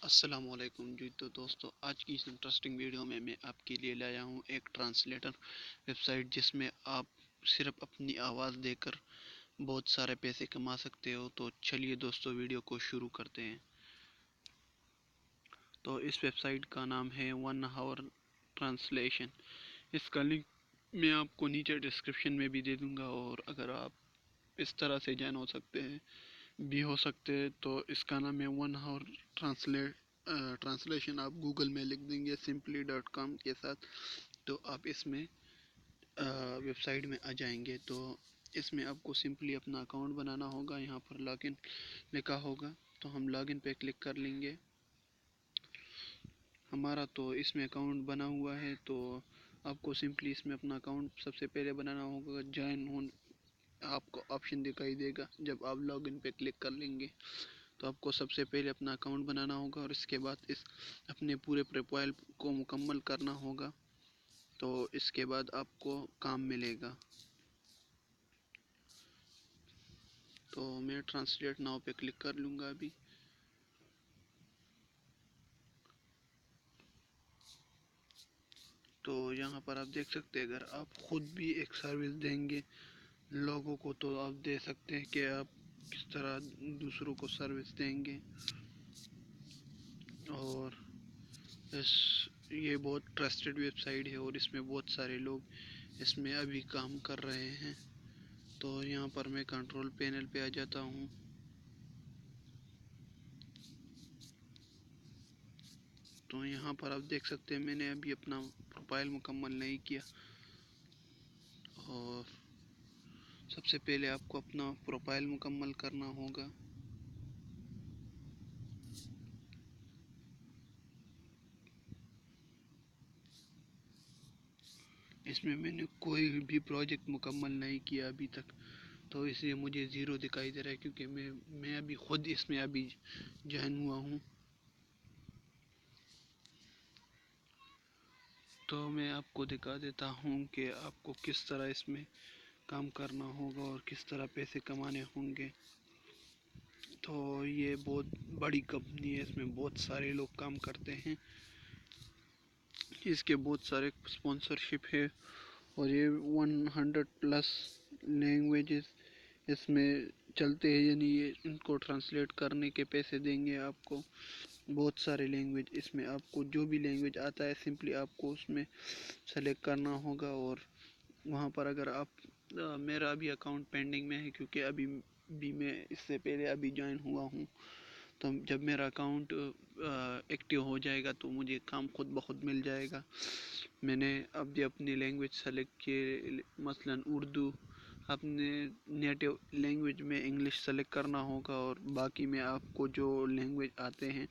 السلام علیکم جی۔ تو دوستو، آج کی اس انٹرسٹنگ ویڈیو میں آپ کے لیے لایا ہوں ایک ٹرانسلیٹر ویب سائٹ، جس میں آپ صرف اپنی آواز دے کر بہت سارے پیسے کما سکتے ہو۔ تو چلیے دوستو، ویڈیو کو شروع کرتے ہیں۔ تو اس ویب سائٹ کا نام ہے 1 Hour ٹرانسلیشن۔ اس کا لنک میں آپ کو نیچے ڈسکرپشن میں بھی دے دوں گا، اور اگر آپ اس طرح سے جوائن ہو سکتے ہیں تو اس کا نام ہے 1 Hour ٹرانسلیشن۔ آپ گوگل میں لکھ دیں گے simply.com کے ساتھ، تو آپ اس میں ویب سائٹ میں آ جائیں گے۔ تو اس میں آپ کو سمپلی اپنا اکاؤنٹ بنانا ہوگا۔ یہاں پر لاگ ان لکھا ہوگا، تو ہم لاگ ان پہ کلک کر لیں گے۔ ہمارا تو اس میں اکاؤنٹ بنا ہوا ہے، تو آپ کو سمپلی اس میں اپنا اکاؤنٹ سب سے پہلے بنانا ہوگا۔ جوائن آپ کو آپشن دکھائی دے گا جب آپ لاگ ان پہ کلک کر لیں گے، تو آپ کو سب سے پہلے اپنا اکاؤنٹ بنانا ہوگا، اور اس کے بعد اپنے پورے پروفائل کو مکمل کرنا ہوگا۔ تو اس کے بعد آپ کو کام ملے گا۔ تو میں ٹرانسلیٹ ناؤ پہ کلک کر لوں گا ابھی۔ تو یہاں پر آپ دیکھ سکتے ہیں، اگر آپ خود بھی ایک سروس دیں گے لوگوں کو، تو آپ دے سکتے ہیں کہ آپ کس طرح دوسروں کو سروس دیں گے۔ اور یہ بہت ٹرسٹڈ ویب سائٹ ہے، اور اس میں بہت سارے لوگ اس میں ابھی کام کر رہے ہیں۔ تو یہاں پر میں کنٹرول پینل پہ آ جاتا ہوں۔ تو یہاں پر آپ دیکھ سکتے ہیں، میں نے ابھی اپنا پروفائل مکمل نہیں کیا، اور سب سے پہلے آپ کو اپنا پروفائل مکمل کرنا ہوگا۔ اس میں نے کوئی بھی پروجیکٹ مکمل نہیں کیا ابھی تک، تو اس لیے مجھے زیرو دکھائی دے رہا ہے، کیونکہ میں ابھی خود اس میں ابھی جوائن ہوا ہوں۔ تو میں آپ کو دکھا دیتا ہوں کہ آپ کو کس طرح اس میں کام کرنا ہوگا اور کس طرح پیسے کمانے ہوں گے۔ تو یہ بہت بڑی کمپنی ہے، اس میں بہت سارے لوگ کام کرتے ہیں، اس کے بہت سارے اسپانسرشپ ہے، اور یہ 100+ لینگویجز اس میں چلتے ہیں، یعنی ان کو ٹرانسلیٹ کرنے کے پیسے دیں گے آپ کو۔ بہت سارے لینگویج اس میں، آپ کو جو بھی لینگویج آتا ہے سمپلی آپ کو اس میں سلیکٹ کرنا ہوگا۔ اور وہاں پر اگر آپ میرا ابھی اکاؤنٹ پینڈنگ میں ہے، کیونکہ ابھی بھی میں اس سے پہلے ابھی جوائن ہوا ہوں، تو جب میرا اکاؤنٹ ایکٹیو ہو جائے گا تو مجھے کام خود بخود مل جائے گا۔ میں نے اب بھی اپنی لینگویج سلیکٹ کی، مثلا اردو۔ اپنے نیٹیو لینگویج میں انگلش سلیکٹ کرنا ہوگا، اور باقی میں آپ کو جو لینگویج آتے ہیں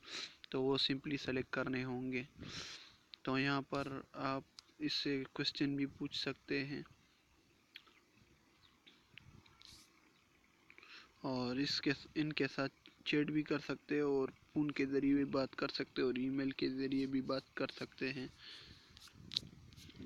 تو وہ سمپلی سلیکٹ کرنے ہوں گے۔ تو یہاں پر آپ اس سے کوسچن بھی پوچھ سکتے ہیں، اور ان کے ساتھ چیٹ بھی کر سکتے ہیں، اور فون کے ذریعے بھی بات کر سکتے ہیں، اور ای میل کے ذریعے بھی بات کر سکتے ہیں۔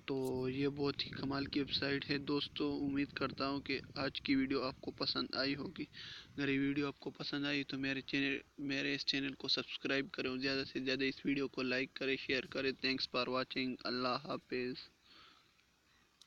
تو یہ بہت ہی کمال کی ویب سائٹ ہے دوستو۔ امید کرتا ہوں کہ آج کی ویڈیو آپ کو پسند آئی ہوگی۔ اگر یہ ویڈیو آپ کو پسند آئی تو میرے اس چینل کو سبسکرائب کریں، اور زیادہ سے زیادہ اس ویڈیو کو لائک کریں، شیئر کریں۔ Thanks for watching. اللہ حافظ۔